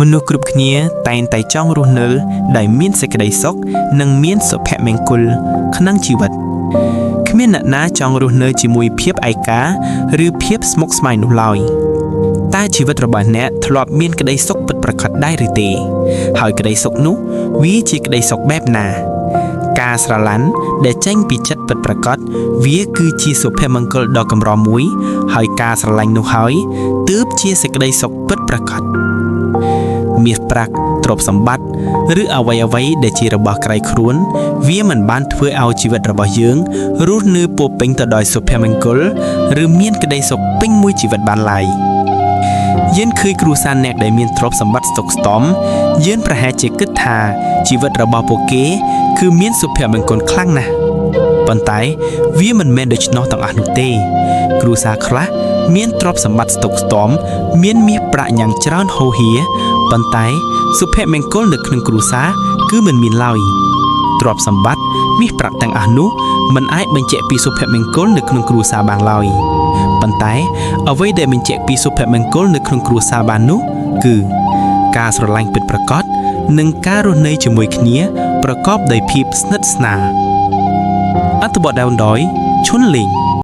មនុស្សគ្រប់គ្នាតែងតែចង់រស់នៅដោយមានសេចក្តីសុខនិងមានសុភមង្គលក្នុងជីវិតគ្មានអ្នកណាចង់រស់នៅជាមួយភាពឯកាឬភាពស្មុគស្មាញនោះឡើយតែជីវិតរបស់អ្នកធ្លាប់មានក្តីសុខពិតប្រាកដដែរឬទេហើយក្តីសុខនោះវាជាក្តីសុខបែបណាការស្រឡាញ់ដែលចេញពីចិត្តពិតប្រាកដវាគឺជាសុភមង្គលដ៏កម្រមួយហើយការស្រឡាញ់នោះហើយទើបជាសេចក្តីសុខពិតប្រាកដមាសប្រាក់ទ្រព្យសម្បត្តិឬអ្វីដែលជារបស់ក្រៃខ្លួនវាមិនបានធ្វើឲ្យជីវិតរបស់យើងរស់នៅពោពេញទៅដោយសុភមង្គលឬមានក្តីសុខពេញមួយជីវិតបានឡើយយើងឃើញគ្រួសារអ្នកដែលមានទ្រព្យសម្បត្តិស្តុកស្តម្ភយើងប្រហែលជាគិតថាជីវិតរបស់ពួកគេគឺមានសុភមង្គលខ្លាំងណាស់ប៉ុន្តែវាមិនមែនដូច្នោះទាំងអស់នោះទេគ្រួសារខ្លះមានទ្រព្យសម្បត្តិស្តុកស្តម្ភមានមាសប្រាក់យ៉ាងច្រើនហូរហៀប៉ុន្តែសុភមង្គលនៅក្នុងគ្រួសារគឺមិនមានឡើយទ្រព្យសម្បត្តិមាសប្រាក់ទាំងអស់នោះមិនអាចបញ្ជាក់ពីសុភមង្គលនៅក្នុងគ្រួសារបានឡើយប៉ុន្តែអ្វីដែលបញ្ជាក់ពីសុភមង្គលនៅក្នុងគ្រួសារបាននោះគឺការស្រឡាញ់ពិតប្រាកដនិងការរស់នៅជាមួយគ្នាប្រកបដោយភាពស្និទ្ធស្នាលអត្ថបទដោយឈុនលេង